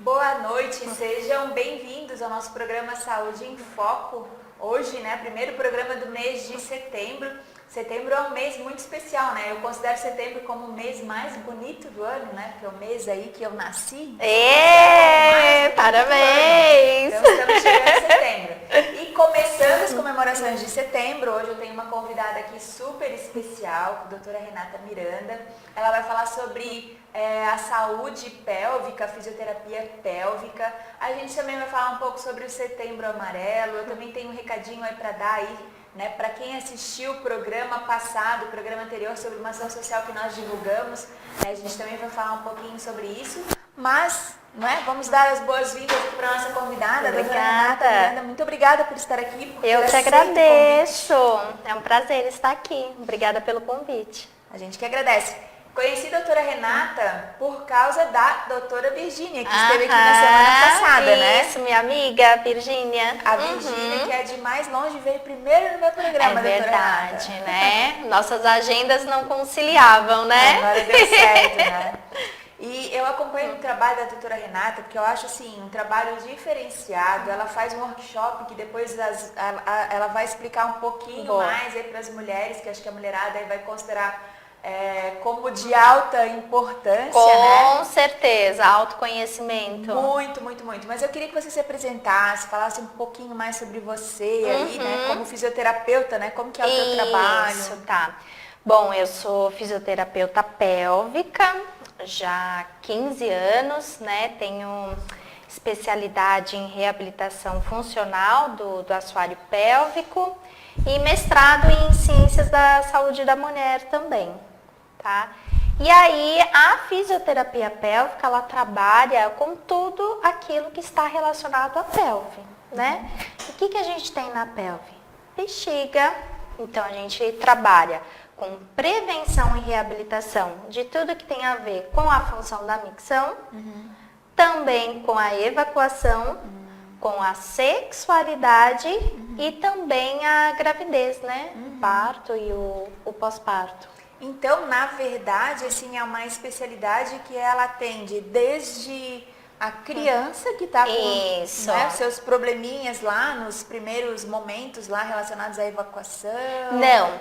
Boa noite, sejam bem-vindos ao nosso programa Saúde em Foco. Hoje, primeiro programa do mês de setembro. Setembro é um mês muito especial, né? Eu considero setembro como o mês mais bonito do ano, né? Porque é o mês aí que eu nasci. Parabéns! Então estamos chegando em setembro. E começando as comemorações de setembro, hoje eu tenho uma convidada aqui super especial, a doutora Renata Miranda. Ela vai falar sobre a saúde pélvica, a fisioterapia pélvica. A gente também vai falar um pouco sobre o Setembro Amarelo. Eu também tenho um recadinho aí para dar aí, né, para quem assistiu o programa passado, o programa anterior sobre uma ação social que nós divulgamos. A gente também vai falar um pouquinho sobre isso. Mas, vamos dar as boas-vindas para a nossa convidada, a doutora Renata Miranda. Muito obrigada por estar aqui. Eu te agradeço. É um prazer estar aqui. Obrigada pelo convite. A gente que agradece. Conheci a doutora Renata por causa da doutora Virgínia, que esteve aqui na semana passada, né? Isso, minha amiga Virgínia. A Virgínia, que é de mais longe, veio primeiro no meu programa, doutora verdade, Renata. Né? Nossas agendas não conciliavam, né? Agora deu certo, né? E eu acompanho o trabalho da doutora Renata, porque eu acho, assim, um trabalho diferenciado. Ela faz um workshop que depois ela vai explicar um pouquinho mais aí para as mulheres, que acho que a mulherada aí vai considerar como de alta importância, Com certeza, autoconhecimento. Muito, muito, muito. Mas eu queria que você se apresentasse, falasse um pouquinho mais sobre você aí, né? Como fisioterapeuta, né? Como que é o teu trabalho? Isso, tá. Bom, eu sou fisioterapeuta pélvica, já há 15 anos, né? Tenho especialidade em reabilitação funcional do assoalho pélvico e mestrado em ciências da saúde da mulher também. Tá? E aí, a fisioterapia pélvica, ela trabalha com tudo aquilo que está relacionado à pelve, né? E o que a gente tem na pelve? Bexiga. Então, a gente trabalha com prevenção e reabilitação de tudo que tem a ver com a função da micção, também com a evacuação, com a sexualidade e também a gravidez, né? O parto e o pós-parto. Então, na verdade, assim, é uma especialidade que ela atende desde a criança que está com seus probleminhas lá nos primeiros momentos lá relacionados à evacuação.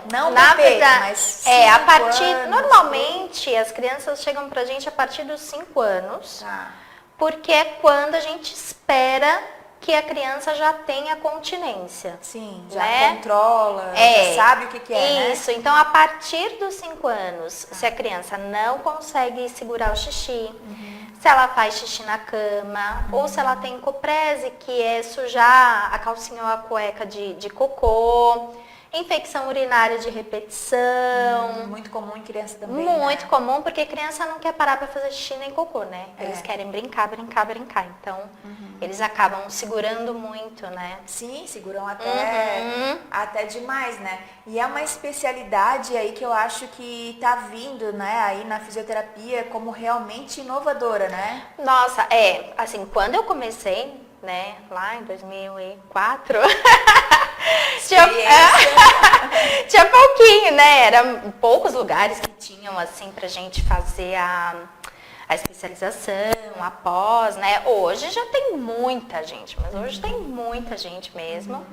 Não na bebê, verdade, mas a partir anos, normalmente as crianças chegam pra gente a partir dos 5 anos. Tá. Porque é quando a gente espera que a criança já tenha continência. Sim, já controla, já sabe o que é, né? Isso, então a partir dos 5 anos, se a criança não consegue segurar o xixi, se ela faz xixi na cama, ou se ela tem coprese, que é sujar a calcinha ou a cueca de cocô, infecção urinária de repetição. Muito comum em criança também. Muito comum, porque criança não quer parar para fazer xixi nem cocô, né? Eles querem brincar. Então, eles acabam segurando muito, né? Sim, seguram até demais, né? E é uma especialidade aí que eu acho que tá vindo, né, aí na fisioterapia como realmente inovadora, né? Nossa, assim, quando eu comecei, né, lá em 2004, tinha pouquinho, né? Eram poucos lugares que tinham, assim, pra gente fazer a especialização, a pós, né? Hoje já tem muita gente, mas hoje tem muita gente mesmo.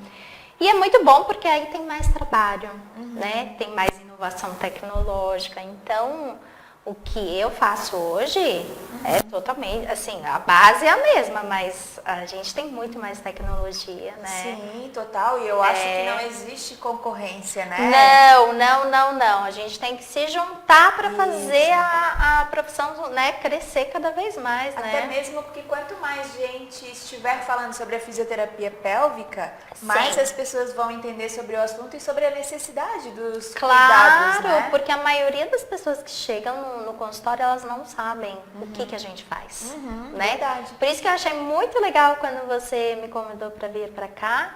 E é muito bom porque aí tem mais trabalho, né? Tem mais inovação tecnológica. Então, o que eu faço hoje é totalmente, assim, a base é a mesma, mas a gente tem muito mais tecnologia, né? Sim, total. E eu acho que não existe concorrência, né? Não. A gente tem que se juntar para fazer a profissão, né, crescer cada vez mais, né? Até mesmo porque quanto mais gente estiver falando sobre a fisioterapia pélvica, mais as pessoas vão entender sobre o assunto e sobre a necessidade dos cuidados, né? Porque a maioria das pessoas que chegam no consultório, elas não sabem o que a gente faz, né? Verdade. Por isso que eu achei muito legal quando você me convidou para vir para cá,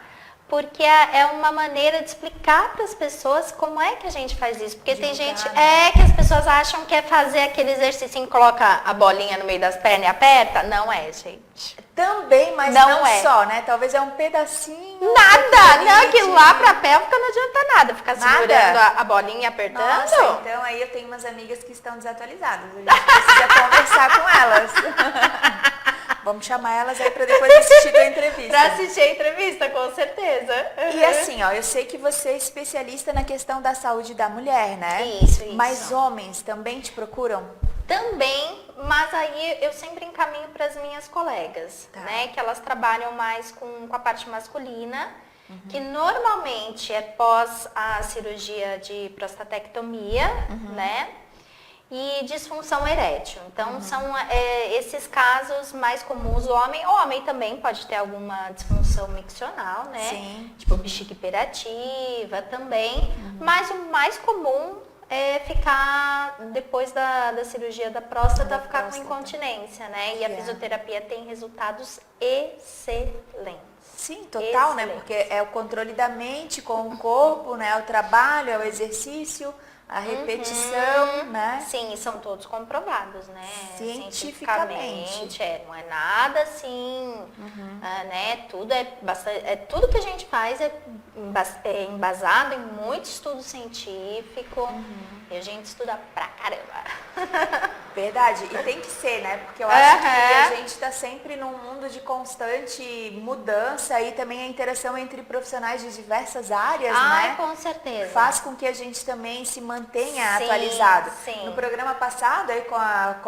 porque é uma maneira de explicar para as pessoas como é que a gente faz isso. Porque tem gente que as pessoas acham que é fazer aquele exercício em coloca a bolinha no meio das pernas e aperta. Não é, gente. Também, mas não só, né? Talvez é um pedacinho. Não, aquilo lá pra pélvica não adianta nada. Ficar segurando a bolinha e apertando. Nossa, então aí eu tenho umas amigas que estão desatualizadas. A gente precisa conversar com elas. Vamos chamar elas aí para depois assistir a entrevista. Para assistir a entrevista, com certeza. E assim, ó, eu sei que você é especialista na questão da saúde da mulher, né? Isso. Mas homens também te procuram? Também, mas aí eu sempre encaminho para as minhas colegas, né? Que elas trabalham mais com a parte masculina, que normalmente é pós a cirurgia de prostatectomia, né? E disfunção erétil. Então, são esses casos mais comuns. O homem também pode ter alguma disfunção miccional, né? Sim. Tipo bexiga hiperativa também. Mas o mais comum é ficar, depois da cirurgia da próstata, ficar com incontinência, né? E a fisioterapia tem resultados excelentes. Sim, total, né? Porque é o controle da mente com o corpo, né? É o trabalho, é o exercício, a repetição, né? Sim, e são todos comprovados, né? Cientificamente. Não é nada assim, né? Tudo que a gente faz é embasado em muito estudo científico. E a gente estuda pra caramba. Verdade, e tem que ser, né? Porque eu acho que a gente está sempre num mundo de constante mudança e também a interação entre profissionais de diversas áreas, né? Com certeza. Faz com que a gente também se mantenha atualizado. Sim. No programa passado, aí com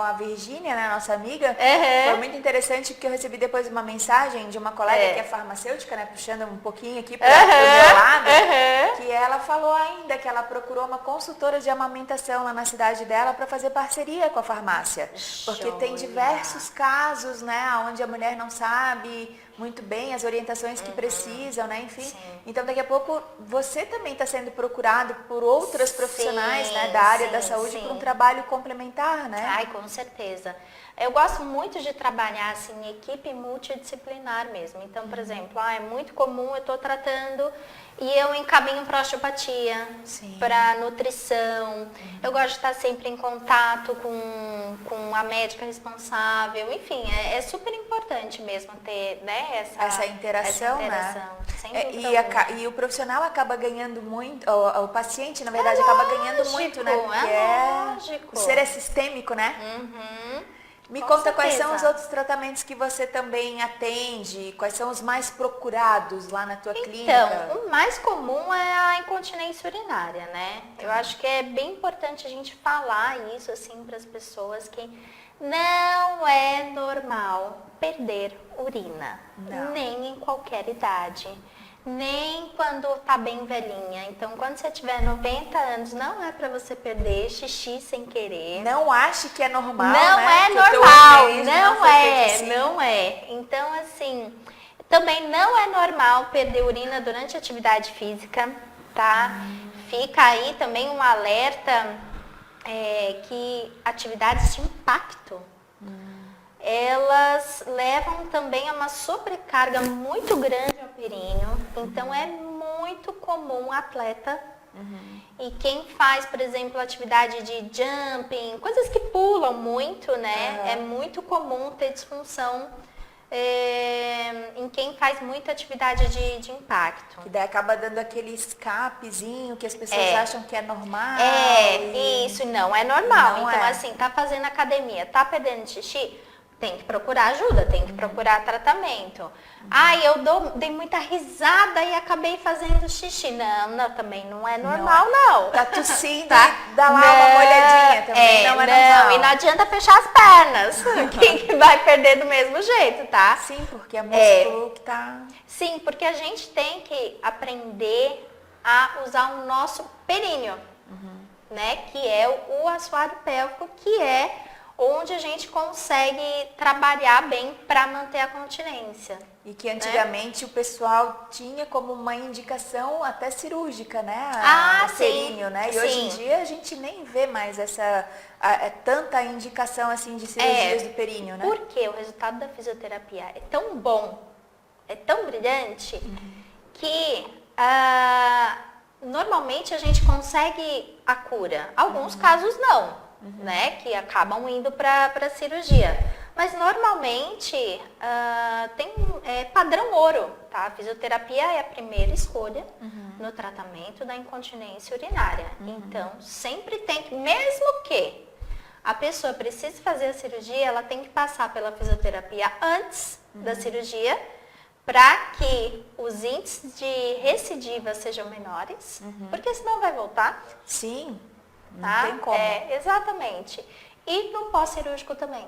a Virgínia, né, nossa amiga, foi muito interessante porque eu recebi depois uma mensagem de uma colega que é farmacêutica, né? Puxando um pouquinho aqui para o meu lado, que ela falou ainda que ela procurou uma consultora de amamentação lá na cidade dela para fazer parceria com a farmácia. Porque tem diversos casos, né, onde a mulher não sabe muito bem as orientações que precisam, né, enfim. Sim. Então, daqui a pouco, você também está sendo procurado por outras profissionais, né, da área da saúde por um trabalho complementar, né? Ai, com certeza. Eu gosto muito de trabalhar, assim, em equipe multidisciplinar mesmo. Então, por exemplo, é muito comum, eu estou tratando e eu encaminho para osteopatia, para nutrição. Eu gosto de estar sempre em contato com a médica responsável. Enfim, é super importante mesmo ter, né, essa interação, né? Sem dúvida. E o profissional acaba ganhando muito, o paciente, na verdade, acaba ganhando muito, né? Porque lógico. O ser é sistêmico, né? Me conta quais são os outros tratamentos que você também atende, quais são os mais procurados lá na tua clínica? Então, o mais comum é a incontinência urinária, né? Eu acho que é bem importante a gente falar isso assim para as pessoas que não é normal perder urina, nem em qualquer idade. Nem quando tá bem velhinha. Então, quando você tiver 90 anos, não é pra você perder xixi sem querer. Não ache que é normal, não né? É normal, não é. Então, assim, também não é normal perder urina durante a atividade física, tá? Fica aí também um alerta que atividades de impacto, elas levam também a uma sobrecarga muito grande ao períneo. Então, é muito comum atleta e quem faz, por exemplo, atividade de jumping, coisas que pulam muito, né? É muito comum ter disfunção em quem faz muita atividade de impacto. Que daí acaba dando aquele escapezinho que as pessoas acham que é normal. Isso não é normal. Então, assim, tá fazendo academia, tá perdendo xixi, tem que procurar ajuda, tem que procurar tratamento. Eu dei muita risada e acabei fazendo xixi. Não, também não é normal, não. Tá tossindo, dá lá uma olhadinha também, não é normal. E não adianta fechar as pernas, que vai perder do mesmo jeito, tá? Sim, porque é músculo que tá... Sim, porque a gente tem que aprender a usar o nosso períneo, né? Que é o assoalho pélvico, que é onde a gente consegue trabalhar bem para manter a continência. E que antigamente o pessoal tinha como uma indicação até cirúrgica, né? O períneo, né? E hoje em dia a gente nem vê mais tanta indicação assim de cirurgias do períneo, né? Porque o resultado da fisioterapia é tão bom, é tão brilhante, que normalmente a gente consegue a cura. Alguns casos não. Né, que acabam indo para cirurgia. Mas normalmente tem padrão ouro, tá? A fisioterapia é a primeira escolha no tratamento da incontinência urinária. Então, sempre tem que, mesmo que a pessoa precisa fazer a cirurgia, ela tem que passar pela fisioterapia antes da cirurgia, para que os índices de recidiva sejam menores, porque senão vai voltar. Sim, Tá? não tem como. Exatamente. E no pós-cirúrgico também.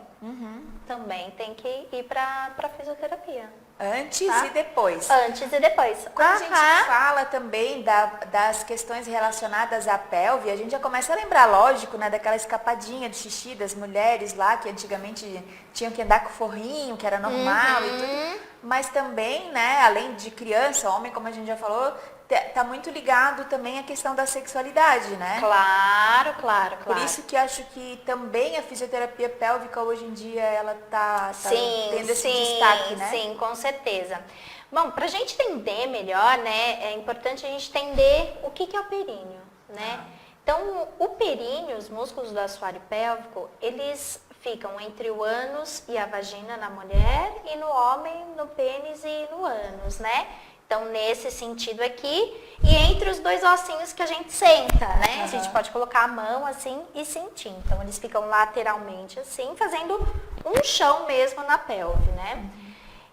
Também tem que ir para fisioterapia. Antes tá? e depois. Antes e depois. Quando a gente fala também das questões relacionadas à pelve, a gente já começa a lembrar, lógico, né, daquela escapadinha de xixi das mulheres lá, que antigamente tinham que andar com forrinho, que era normal e tudo. Mas também, né, além de criança, homem, como a gente já falou, tá muito ligado também à questão da sexualidade, né? Claro. Por isso que acho que também a fisioterapia pélvica hoje em dia ela tá tendo esse destaque, né? Sim, com certeza. Bom, para a gente entender melhor, né, é importante a gente entender o que é o períneo, né? Então, o períneo, os músculos do assoalho pélvico, eles ficam entre o ânus e a vagina na mulher e no homem no pênis e no ânus, né? Então, nesse sentido aqui, e entre os dois ossinhos que a gente senta, né? A gente pode colocar a mão assim e sentir. Então, eles ficam lateralmente assim, fazendo um chão mesmo na pelve, né?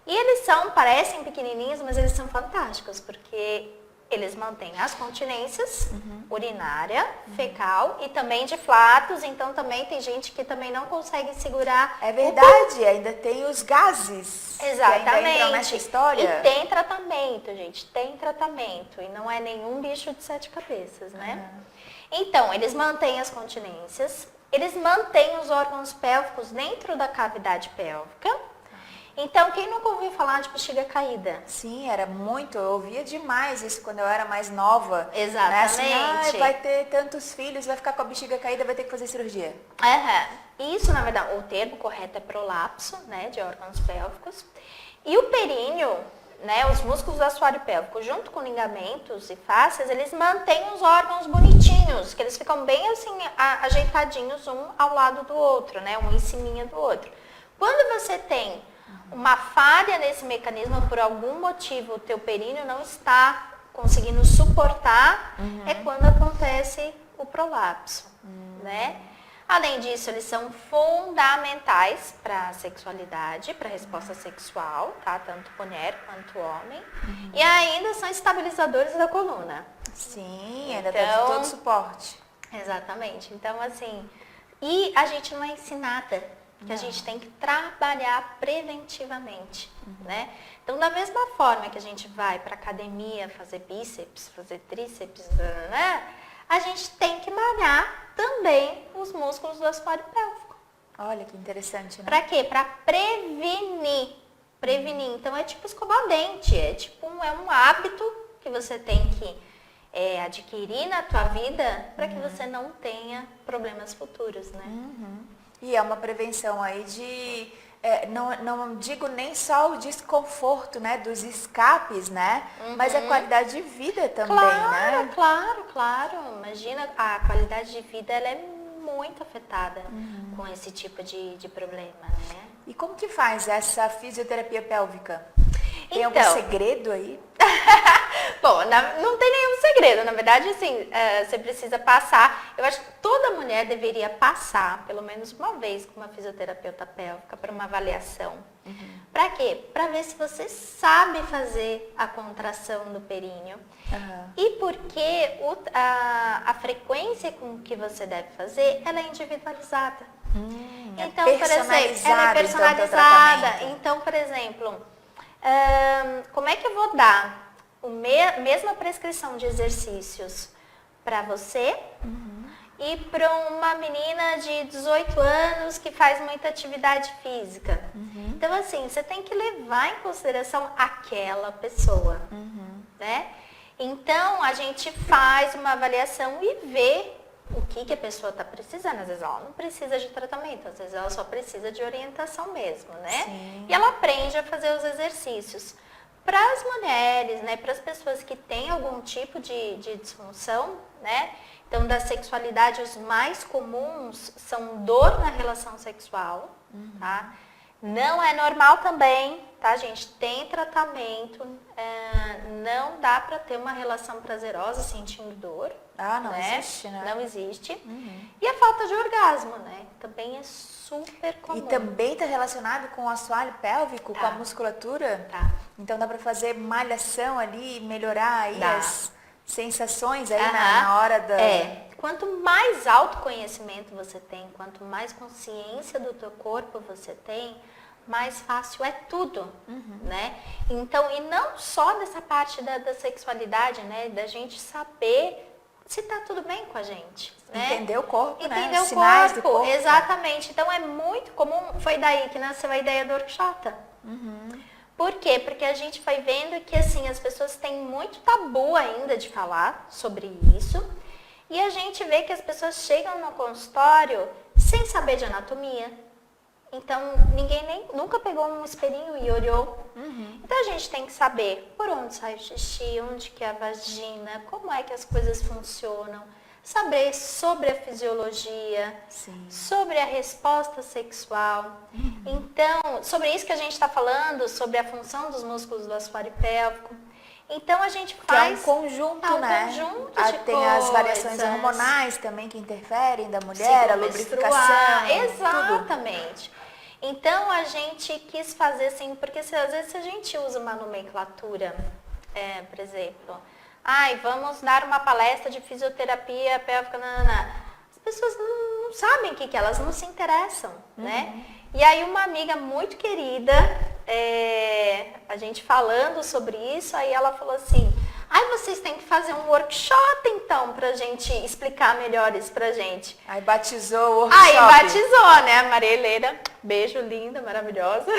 E eles parecem pequenininhos, mas eles são fantásticos, porque eles mantêm as continências urinária, fecal e também de flatos. Então, também tem gente que também não consegue segurar. É verdade, ainda tem os gases. Exatamente. Que ainda entram nessa história. E tem tratamento, gente, tem tratamento. E não é nenhum bicho de 7 cabeças, né? Então, eles mantêm as continências, eles mantêm os órgãos pélvicos dentro da cavidade pélvica. Então, quem nunca ouviu falar de bexiga caída? Sim, era muito, eu ouvia demais isso quando eu era mais nova. Exatamente. Né? Assim, vai ter tantos filhos, vai ficar com a bexiga caída, vai ter que fazer cirurgia. Isso, na verdade, o termo correto é prolapso, né, de órgãos pélvicos. E o períneo, né, os músculos do assoalho pélvico, junto com ligamentos e fáscias, eles mantêm os órgãos bonitinhos, que eles ficam bem assim, ajeitadinhos um ao lado do outro, né, um em cima do outro. Quando você tem uma falha nesse mecanismo, por algum motivo o teu períneo não está conseguindo suportar, é quando acontece o prolapso, né? Além disso, eles são fundamentais para a sexualidade, para a resposta sexual, tá? Tanto mulher quanto homem. E ainda são estabilizadores da coluna. Sim, ainda dá todo suporte. Exatamente. Então, assim, e a gente não é ensinada que a gente tem que trabalhar preventivamente, né? Então, da mesma forma que a gente vai para academia fazer bíceps, fazer tríceps, né? A gente tem que malhar também os músculos do assoalho pélvico. Olha que interessante, né? Para quê? Para prevenir. Prevenir. Então, é tipo escovar dente, é um hábito que você tem que adquirir na tua vida para que você não tenha problemas futuros, né? E é uma prevenção aí de, não digo nem só o desconforto, né, dos escapes, né, mas a qualidade de vida também, né? Claro. Imagina, a qualidade de vida, ela é muito afetada com esse tipo de problema, né? E como que faz essa fisioterapia pélvica? Tem algum segredo aí? Bom, não tem nenhum segredo. Na verdade, assim, você precisa passar. Eu acho que toda mulher deveria passar, pelo menos uma vez, com uma fisioterapeuta pélvica para uma avaliação. Para quê? Para ver se você sabe fazer a contração do períneo. E porque a frequência com que você deve fazer, ela é individualizada. Então, por exemplo, ela é personalizada. Então, por exemplo, como é que eu vou dar a mesma prescrição de exercícios para você e para uma menina de 18 anos que faz muita atividade física? Então, assim, você tem que levar em consideração aquela pessoa, né? Então, a gente faz uma avaliação e vê o que a pessoa está precisando. Às vezes ela não precisa de tratamento, às vezes ela só precisa de orientação mesmo, né? Sim. E ela aprende a fazer os exercícios. Para as mulheres, né, para as pessoas que têm algum tipo de disfunção, né? Então, da sexualidade, os mais comuns são dor na relação sexual, tá? Não é normal também tá, gente? Tem tratamento, não dá pra ter uma relação prazerosa sentindo dor. Ah, não né? existe, né? Não existe. E a falta de orgasmo, né? Também é super comum. E também está relacionado com o assoalho pélvico, Tá. com a musculatura? Tá. Então dá para fazer malhação ali, melhorar aí Dá. as sensações aí Aham. na hora da... Quanto mais autoconhecimento você tem, quanto mais consciência do teu corpo você tem, mais fácil é tudo, né? Então, e não só dessa parte da sexualidade, né? Da gente saber se tá tudo bem com a gente, né? Entender o corpo, né? Entender o Sinais do corpo. exatamente. Então, é muito comum, foi daí que nasceu a ideia do workshop. Por quê? Porque a gente foi vendo que, assim, as pessoas têm muito tabu ainda de falar sobre isso. E a gente vê que as pessoas chegam no consultório sem saber de anatomia. Então, ninguém nunca pegou um espelhinho e olhou. Então, a gente tem que saber por onde sai o xixi, onde que é a vagina, como é que as coisas funcionam. Saber sobre a fisiologia, sobre a resposta sexual. Então, sobre isso que a gente está falando, sobre a função dos músculos do assoalho pélvico. Então, a gente faz... Que é um conjunto, um né? conjunto de Tem as variações coisas. hormonais também que interferem da mulher, a Ciclo lubrificação, menstrual, tudo. exatamente. Então, a gente quis fazer assim, porque às vezes a gente usa uma nomenclatura, por exemplo, vamos dar uma palestra de fisioterapia pélvica, as pessoas não sabem o que elas não se interessam, né? E aí uma amiga muito querida, a gente falando sobre isso, aí ela falou assim, vocês têm que fazer um workshop então, pra gente explicar melhor isso pra gente. Aí batizou o workshop. Aí batizou, né? A Maria Helena, beijo, linda, maravilhosa.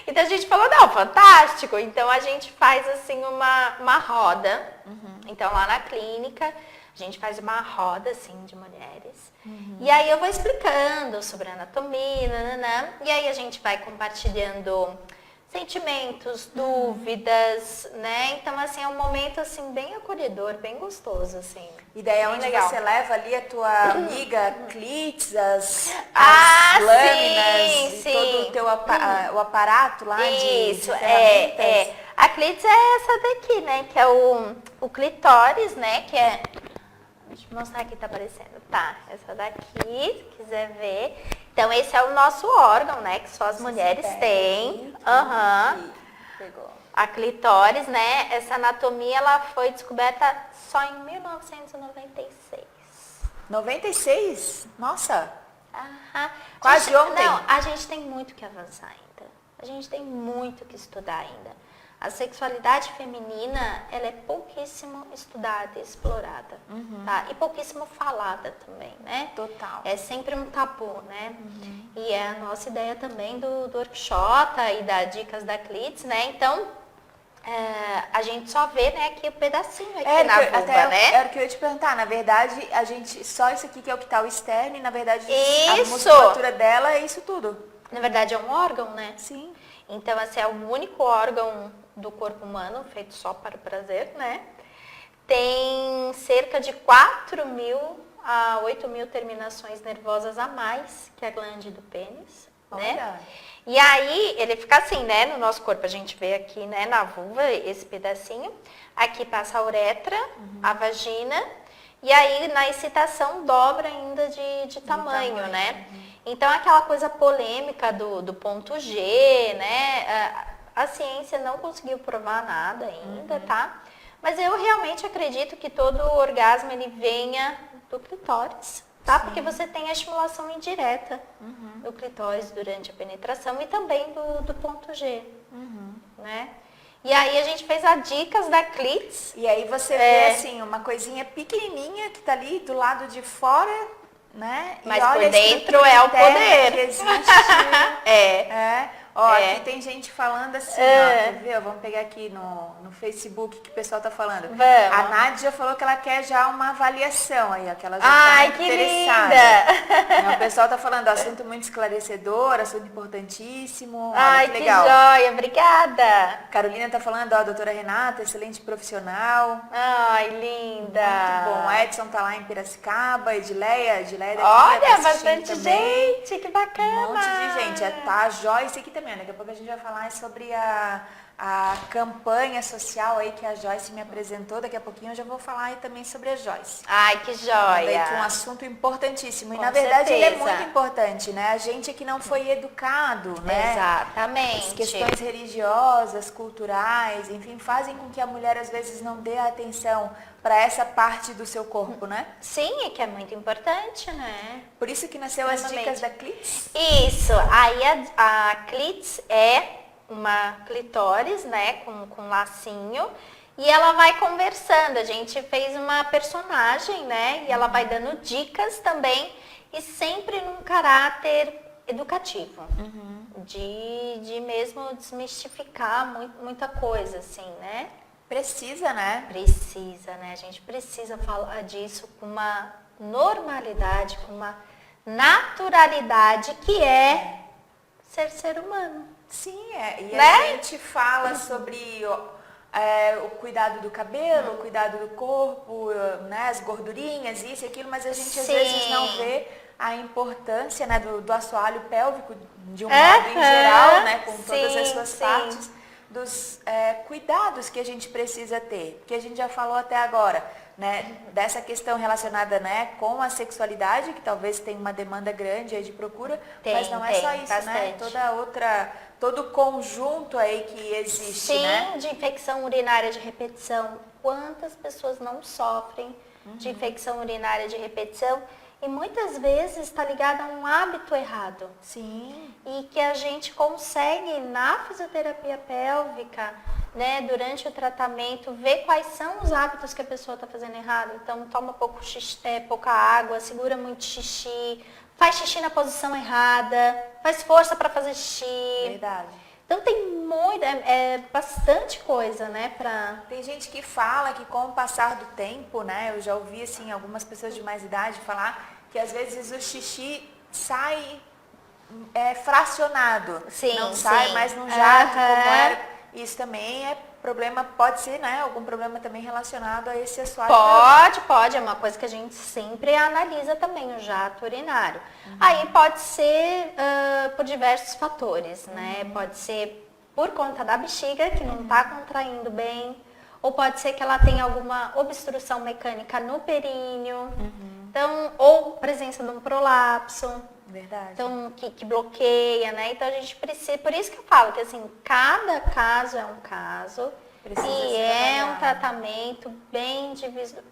Então a gente falou, não, fantástico. Então a gente faz assim uma roda. Então lá na clínica, a gente faz uma roda assim de mulheres. E aí eu vou explicando sobre a anatomia, e aí a gente vai compartilhando sentimentos, dúvidas, né? Então, assim, é um momento, assim, bem acolhedor, bem gostoso, assim. E daí é bem onde legal. você leva ali a tua amiga clits, as lâminas, sim. todo o teu o aparato lá Isso, de ferramentas. A clits é essa daqui, né? Que é o clitóris, né? Que é... Deixa eu mostrar aqui, tá aparecendo. Tá, essa daqui, se quiser ver. Então, esse é o nosso órgão, né? Que só as mulheres têm. Pegou. A clitóris, né? Essa anatomia, ela foi descoberta só em 1996. 96? Nossa! Quase ontem. Não, a gente tem muito que avançar ainda. A gente tem muito que estudar ainda. A sexualidade feminina, ela é pouquíssimo estudada e explorada, tá? E pouquíssimo falada também, né? Total. É sempre um tabu, né? E é a nossa ideia também do workshop e das dicas da Clits, né? Então, a gente só vê, né, aqui o pedacinho aqui na vulva, né? Era o que eu ia te perguntar. Na verdade, a gente, só isso aqui que é o que tá o externo e, na verdade, a Isso. musculatura dela é isso tudo. Na verdade, é um órgão, né? Sim. Então, assim, é o único órgão do corpo humano feito só para o prazer, né? Tem cerca de 4.000 a 8.000 terminações nervosas a mais que a glande do pênis, né? E aí, ele fica assim, né? No nosso corpo, a gente vê aqui, né? Na vulva, esse pedacinho. Aqui passa a uretra, a vagina. E aí, na excitação, dobra ainda de tamanho, né? Então, aquela coisa polêmica do ponto G, né? A ciência não conseguiu provar nada ainda, tá? Mas eu realmente acredito que todo orgasmo, ele venha do clitóris, tá? Porque você tem a estimulação indireta do clitóris durante a penetração e também do ponto G, né? E aí a gente fez as dicas da Clits. E aí você vê assim, uma coisinha pequenininha que tá ali do lado de fora, né? Mas e olha por dentro é o poder. Que existe. Aqui tem gente falando assim, ó, quer ver? Vamos pegar aqui no Facebook que o pessoal tá falando. Vamos. A Nádia falou que ela quer já uma avaliação aí, ó, que ela já Ai, tá muito que interessada. linda! O pessoal tá falando, assunto muito esclarecedor, assunto importantíssimo. Ai, olha, que legal. joia, obrigada! Carolina tá falando, ó, doutora Renata, excelente profissional. Ai, linda! Muito bom. Edson tá lá em Piracicaba, Edileia daqui Olha, tá assistindo bastante também. gente, que bacana! Um monte de gente. Tá a Joyce aqui também. pouquinho, daqui a pouco a gente vai falar sobre a campanha social aí que a Joyce me apresentou. Daqui a pouquinho eu já vou falar aí também sobre a Joyce. Ai, que joia! Que é um assunto importantíssimo. E Com na verdade ele é certeza. muito importante, né? A gente é que não foi educado, né? Exatamente. As questões religiosas, culturais, enfim, fazem com que a mulher às vezes não dê atenção para essa parte do seu corpo, né? Sim, é que é muito importante, né? Por isso que nasceu as dicas da Clits. Isso, aí a Clits é uma clitóris, né, com lacinho, e ela vai conversando. A gente fez uma personagem, né, e ela vai dando dicas também, e sempre num caráter educativo, de mesmo desmistificar muita coisa, assim, né? Precisa, né? Precisa, né? A gente precisa falar disso com uma normalidade, com uma naturalidade que é ser humano. Sim, e né? a gente fala sobre o cuidado do cabelo, o cuidado do corpo, né, as gordurinhas, isso e aquilo, mas a gente às Sim. vezes não vê a importância, né, do assoalho pélvico de um modo em geral, né, com todas as suas partes, dos cuidados que a gente precisa ter, porque a gente já falou até agora, né, dessa questão relacionada, né, com a sexualidade, que talvez tenha uma demanda grande aí de procura, mas não é só isso, né, todo o conjunto aí que existe, né? Sim, de infecção urinária de repetição. Quantas pessoas não sofrem de infecção urinária de repetição? E muitas vezes está ligado a um hábito errado. Sim. E que a gente consegue, na fisioterapia pélvica, né, durante o tratamento, ver quais são os hábitos que a pessoa está fazendo errado. Então, toma pouca água, segura muito xixi, faz xixi na posição errada, faz força para fazer xixi. Verdade. Então, tem bastante coisa, né, pra... Tem gente que fala que com o passar do tempo, né, eu já ouvi, assim, algumas pessoas de mais idade falar que às vezes o xixi sai fracionado. Sim, não sai sim. mais num jato como era. Isso também é problema, pode ser, né, algum problema também relacionado a esse assoalho. Pode, é uma coisa que a gente sempre analisa também, o jato urinário. Aí pode ser por diversos fatores, né? Pode ser por conta da bexiga, que não está contraindo bem, ou pode ser que ela tenha alguma obstrução mecânica no períneo, então, ou presença de um prolapso. Verdade. Então, que bloqueia, né? Então, a gente precisa... Por isso que eu falo que, assim, cada caso é um caso. Precisa e ser é um trabalhado. tratamento bem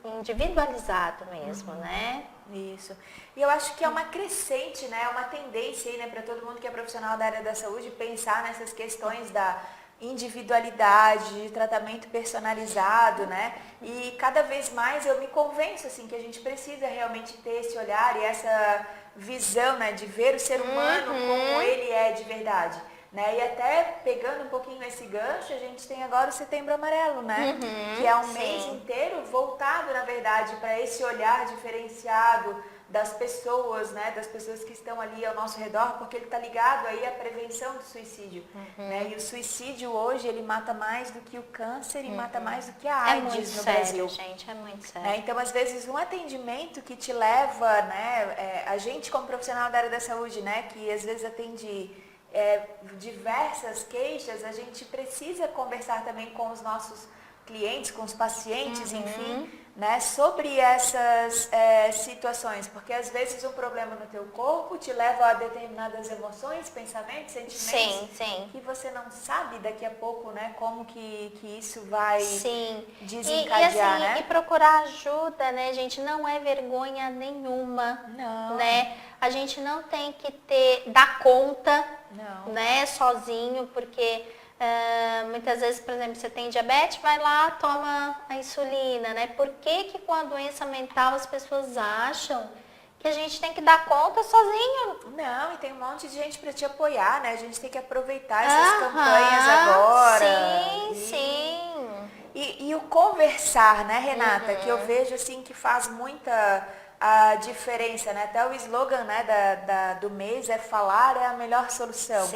individualizado mesmo, né? Isso. E eu acho que é uma crescente, né? Uma tendência aí, né, para todo mundo que é profissional da área da saúde pensar nessas questões da individualidade, de tratamento personalizado, né? E cada vez mais eu me convenço, assim, que a gente precisa realmente ter esse olhar e essa visão, né, de ver o ser humano como ele é de verdade, né? E até pegando um pouquinho esse gancho, a gente tem agora o Setembro Amarelo, né? Que é um mês inteiro voltado, na verdade, para esse olhar diferenciado das pessoas, né? Das pessoas que estão ali ao nosso redor, porque ele está ligado aí à prevenção do suicídio, né? E o suicídio hoje, ele mata mais do que o câncer e mata mais do que a AIDS no Brasil. Gente, é muito sério. Então, às vezes, um atendimento que te leva, né, a gente como profissional da área da saúde, né, que às vezes atende diversas queixas, a gente precisa conversar também com os nossos clientes, com os pacientes, enfim, né, sobre essas situações, porque às vezes um problema no teu corpo te leva a determinadas emoções, pensamentos, sentimentos, que você não sabe daqui a pouco, né, como que isso vai desencadear, né? E procurar ajuda, né, gente, não é vergonha nenhuma, né? A gente não tem que dar conta, né, sozinho, porque muitas vezes, por exemplo, você tem diabetes, vai lá, toma a insulina, né? Por que com a doença mental as pessoas acham que a gente tem que dar conta sozinho? Não, e tem um monte de gente para te apoiar, né? A gente tem que aproveitar essas campanhas agora. Sim. E o conversar, né, Renata? Que eu vejo, assim, que faz muita a diferença, né? Até o slogan, né, do mês é falar é a melhor solução.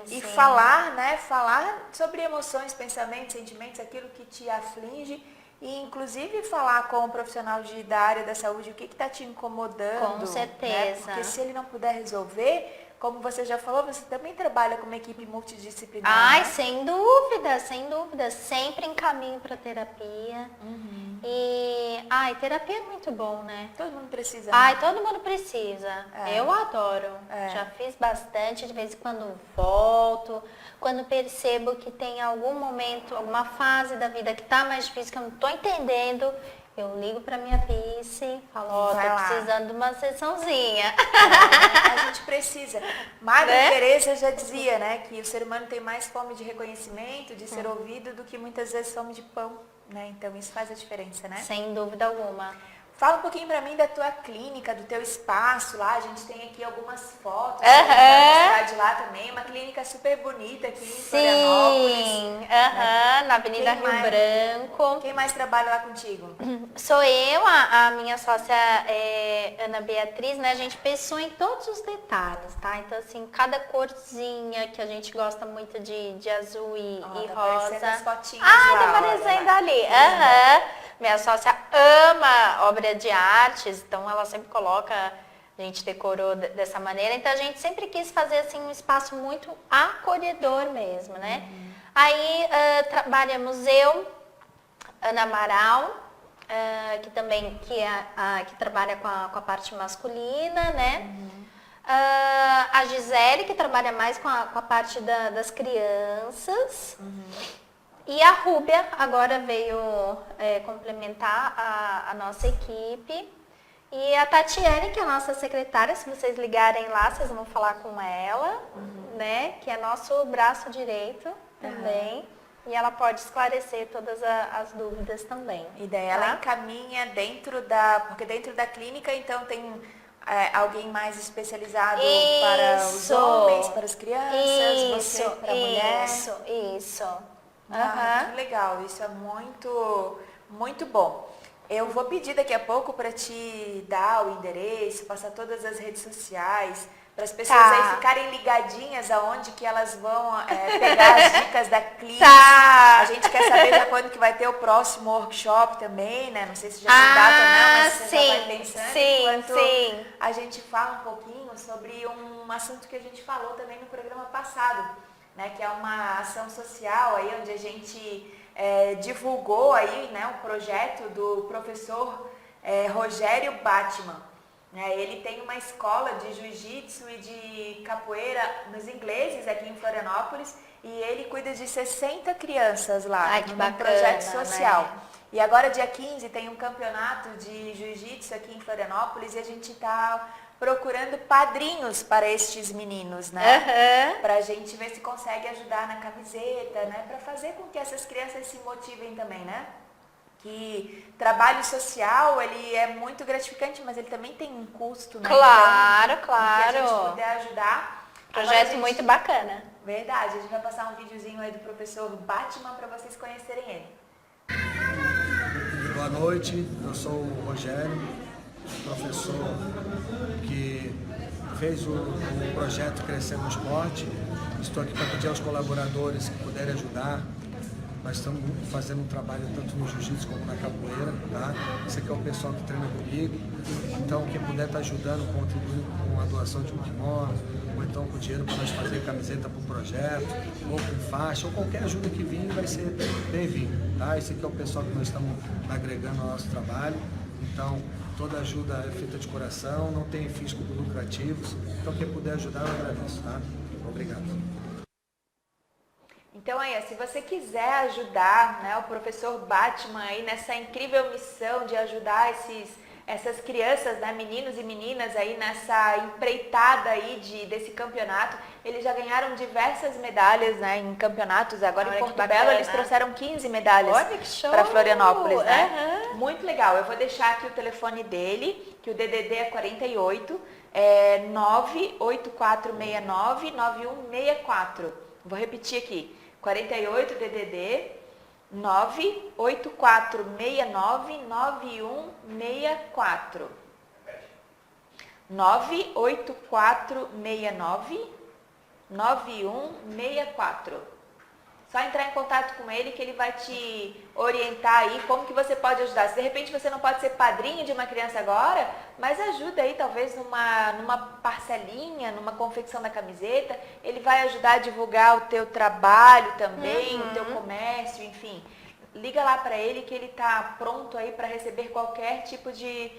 E falar, né? Falar sobre emoções, pensamentos, sentimentos, aquilo que te aflige e inclusive falar com o profissional da área da saúde o que está te incomodando. Com certeza. Né? Porque se ele não puder resolver, como você já falou, você também trabalha com uma equipe multidisciplinar. Ai, né? sem dúvida, sem dúvida. Sempre encaminho para terapia. Terapia é muito bom, né? Todo mundo precisa. Né? Ai, todo mundo precisa. Eu adoro. Já fiz bastante, de vez em quando volto. Quando percebo que tem algum momento, alguma fase da vida que tá mais difícil, que eu não tô entendendo, eu ligo pra minha vice, falo, tô precisando de uma sessãozinha. A gente precisa. Madre Teresa já dizia, né, que o ser humano tem mais fome de reconhecimento, de ser ouvido, do que muitas vezes fome de pão, né? Então isso faz a diferença, né? Sem dúvida alguma. Fala um pouquinho pra mim da tua clínica, do teu espaço lá. A gente tem aqui algumas fotos pra mostrar de lá também. Uma clínica super bonita aqui em Florianópolis. Sim, na Avenida Rio Branco. Quem mais trabalha lá contigo? Sou eu, a minha sócia Ana Beatriz, né? A gente pensou em todos os detalhes, tá? Então, assim, cada corzinha que a gente gosta muito de azul e rosa. As fotinhas tá aparecendo ali. Minha sócia ama obra de artes, então ela sempre coloca, a gente decorou dessa maneira. Então, a gente sempre quis fazer, assim, um espaço muito acolhedor mesmo, né? Aí, trabalhamos eu, Ana Amaral, que trabalha com a parte masculina, né? A Gisele, que trabalha mais com a parte das crianças. E a Rúbia agora veio complementar a nossa equipe. E a Tatiane, que é a nossa secretária, se vocês ligarem lá, vocês vão falar com ela, né? Que é nosso braço direito também. E ela pode esclarecer todas as dúvidas também. E daí ela encaminha porque dentro da clínica, então, tem alguém mais especializado para os homens, para as crianças, você para a mulher. Isso. Que legal, isso é muito, muito bom. Eu vou pedir daqui a pouco para te dar o endereço, passar todas as redes sociais, para as pessoas aí ficarem ligadinhas aonde que elas vão pegar as dicas da clínica. A gente quer saber já quando que vai ter o próximo workshop também, né? Não sei se já tem data ou não, mas você já vai pensando. Enquanto a gente fala um pouquinho sobre um assunto que a gente falou também no programa passado, né? Que é uma ação social aí, onde a gente divulgou aí, né, um projeto do professor Rogério Batman. Ele tem uma escola de jiu-jitsu e de capoeira nos ingleses aqui em Florianópolis e ele cuida de 60 crianças lá, num projeto social. Né? E agora, dia 15, tem um campeonato de jiu-jitsu aqui em Florianópolis e a gente está procurando padrinhos para estes meninos, né? Para a gente ver se consegue ajudar na camiseta, né? Para fazer com que essas crianças se motivem também, né? Que trabalho social, ele é muito gratificante, mas ele também tem um custo, né? Claro. Que a gente puder ajudar. Projeto muito bacana. Verdade, a gente vai passar um videozinho aí do professor Batman para vocês conhecerem ele. Boa noite, eu sou o Rogério, professor que fez o projeto Crescer no Esporte. Estou aqui para pedir aos colaboradores que puderem ajudar. Nós estamos fazendo um trabalho tanto no jiu-jitsu como na capoeira, tá? Esse aqui é o pessoal que treina comigo. Então, quem puder estar ajudando, contribuindo com a doação de um kimono, ou então com dinheiro para nós fazer camiseta para o projeto, ou com faixa, ou qualquer ajuda que vir vai ser bem-vindo, tá? Esse aqui é o pessoal que nós estamos agregando ao nosso trabalho. Então, toda ajuda é feita de coração, não tem fins lucrativos. Então, quem puder ajudar, eu agradeço, tá? Obrigado. Então aí, se você quiser ajudar, né, o professor Batman aí nessa incrível missão de ajudar essas crianças, né, meninos e meninas aí nessa empreitada aí desse campeonato, eles já ganharam diversas medalhas, né, em campeonatos. Agora em Porto Belo eles trouxeram 15 medalhas para Florianópolis, né? Muito legal. Eu vou deixar aqui o telefone dele, que o DDD é 48 98469-9164. Vou repetir aqui. 48 DDD 98469-9164. 98469-9164. Só entrar em contato com ele que ele vai te orientar aí como que você pode ajudar. Se de repente você não pode ser padrinho de uma criança agora, mas ajuda aí talvez numa parcelinha, numa confecção da camiseta. Ele vai ajudar a divulgar o teu trabalho também, o teu comércio, enfim. Liga lá para ele que ele tá pronto aí para receber qualquer tipo de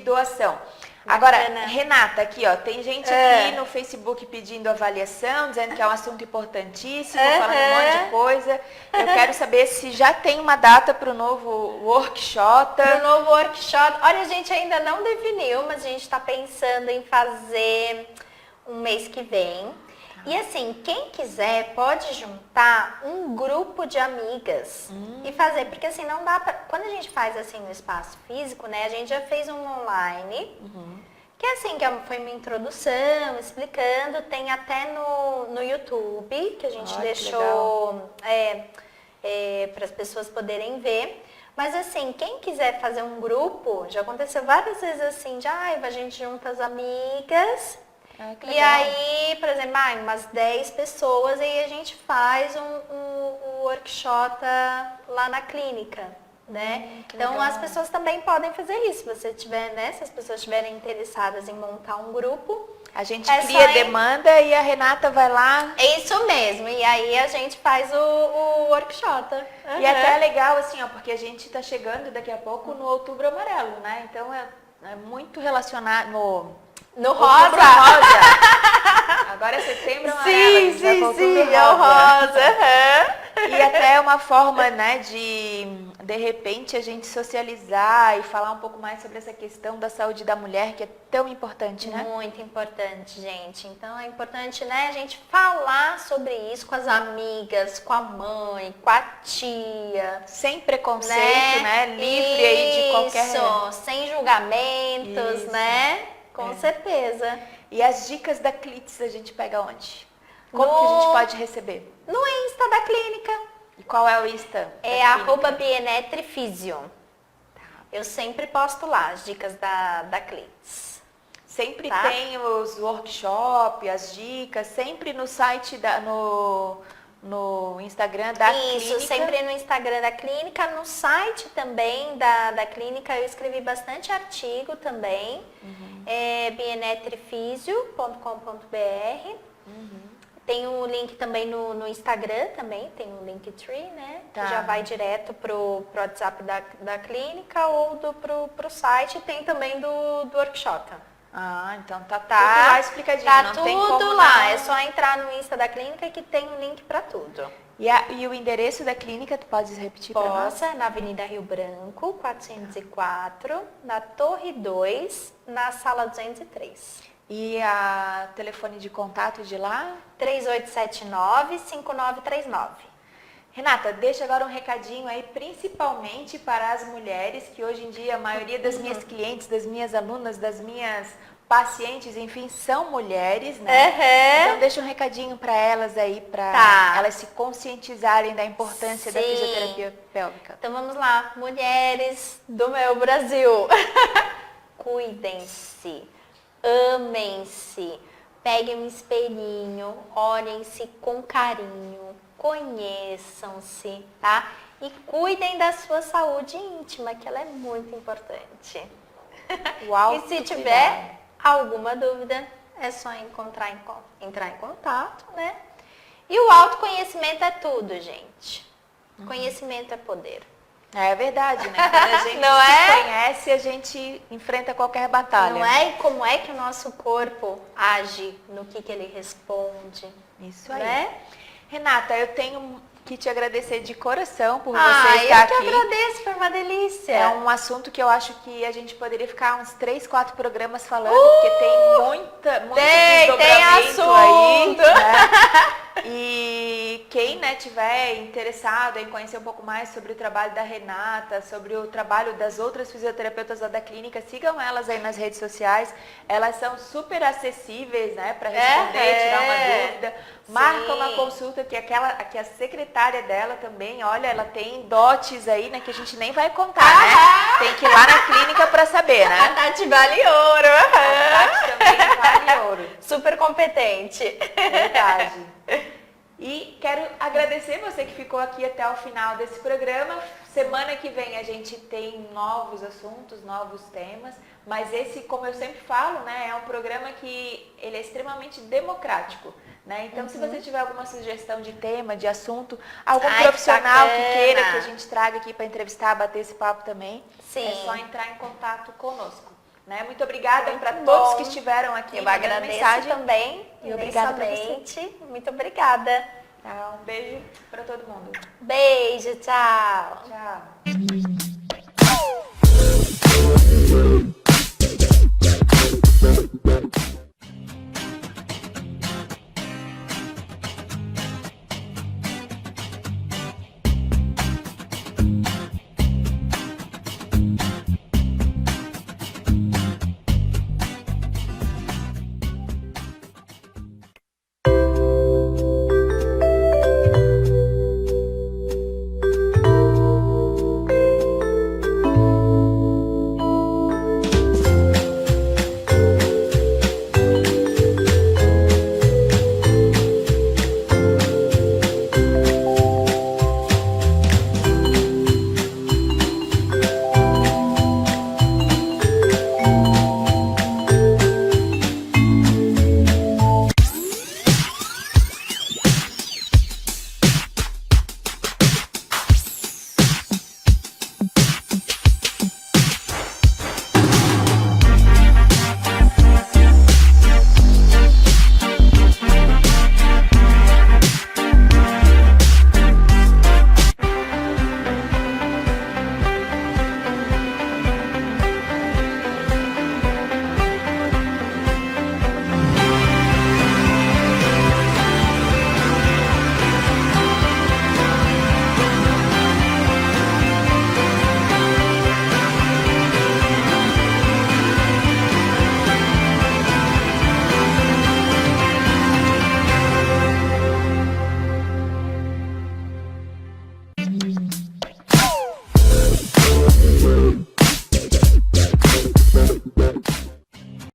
doação. Agora, Renata, aqui ó, tem gente aqui no Facebook pedindo avaliação, dizendo que é um assunto importantíssimo, falando um monte de coisa. Eu quero saber se já tem uma data para o novo workshop. Para o novo workshop, olha, a gente ainda não definiu, mas a gente está pensando em fazer um mês que vem. E assim, quem quiser pode juntar um grupo de amigas e fazer, porque assim, não dá pra... Quando a gente faz assim no espaço físico, né, a gente já fez um online, que assim, que foi uma introdução, explicando, tem até no YouTube, que a gente deixou para as pessoas poderem ver. Mas assim, quem quiser fazer um grupo, já aconteceu várias vezes assim, a gente junta as amigas... E aí, por exemplo, umas 10 pessoas e aí a gente faz um workshop lá na clínica, né? Então as pessoas também podem fazer isso. Se você tiver, né? Se as pessoas estiverem interessadas em montar um grupo, a gente cria demanda e a Renata vai lá. É isso mesmo. E aí a gente faz o workshop. E até é legal assim, ó, porque a gente está chegando daqui a pouco no Outubro Amarelo, né? Então é muito relacionado no rosa. Agora é setembro amarelo. Sim, é o rosa. E até é uma forma, né, de repente, a gente socializar e falar um pouco mais sobre essa questão da saúde da mulher, que é tão importante, né? Muito importante, gente. Então é importante, né, a gente falar sobre isso com as amigas, com a mãe, com a tia. Sem preconceito, né? Livre aí de qualquer... Isso, sem julgamentos, né? Com certeza. E as dicas da Clitz a gente pega onde? Como que a gente pode receber? No Insta da clínica. E qual é o Insta? É @bienetrifisio. Eu sempre posto lá as dicas da Clitz. Sempre tem os workshops, as dicas, sempre no site, no Instagram da clínica. Isso, sempre no Instagram da clínica, no site também da clínica eu escrevi bastante artigo também, é bienetrifisio.com.br. Tem um link também no Instagram também, tem um Linktree, né? Que já vai direto pro WhatsApp da clínica ou pro site, e tem também do workshop. Então tá tudo lá explicadinho. Tá não tudo tem como lá, não... é só entrar no Insta da clínica que tem um link para tudo. E o endereço da clínica, tu pode repetir para nós? Na Avenida Rio Branco, 404, na Torre 2, na sala 203. E a telefone de contato de lá? 3879-5939. Renata, deixa agora um recadinho aí, principalmente para as mulheres, que hoje em dia a maioria das minhas clientes, das minhas alunas, das minhas pacientes, enfim, são mulheres, né? Então deixa um recadinho para elas aí, para elas se conscientizarem da importância da fisioterapia pélvica. Então vamos lá, mulheres do meu Brasil. Cuidem-se, amem-se, peguem um espelhinho, olhem-se com carinho, conheçam-se, tá? E cuidem da sua saúde íntima, que ela é muito importante. E se tiver alguma dúvida, é só entrar em contato, né? E o autoconhecimento é tudo, gente. Conhecimento é poder. É verdade, né? Quando a gente se conhece, a gente enfrenta qualquer batalha. Não é? E como é que o nosso corpo age, no que ele responde. Isso aí. Né? Renata, eu tenho que te agradecer de coração por você estar aqui. Eu que agradeço, foi uma delícia. É um assunto que eu acho que a gente poderia ficar uns 3, 4 programas falando, porque tem muito desdobramento aí. Né? E quem tiver interessado em conhecer um pouco mais sobre o trabalho da Renata, sobre o trabalho das outras fisioterapeutas lá da clínica, sigam elas aí nas redes sociais. Elas são super acessíveis, né, para responder, tirar uma dúvida. Marca uma consulta que a secretária dela também, olha, ela tem dotes aí, né, que a gente nem vai contar, né? Tem que ir lá na clínica para saber, né? A Tati vale ouro. A Tati também vale ouro. Super competente. Verdade. E quero quero agradecer você que ficou aqui até o final desse programa. Semana que vem a gente tem novos assuntos, novos temas, mas esse, como eu sempre falo, né, é um programa que ele é extremamente democrático. Né? Então, se você tiver alguma sugestão de tema, de assunto, algum profissional que queira que a gente traga aqui para entrevistar, bater esse papo também, é só entrar em contato conosco. Né? Muito obrigada para todos que estiveram aqui. Eu agradeço também. E obrigada para você. Muito obrigada. Tá, um beijo para todo mundo. Beijo, tchau. Tchau.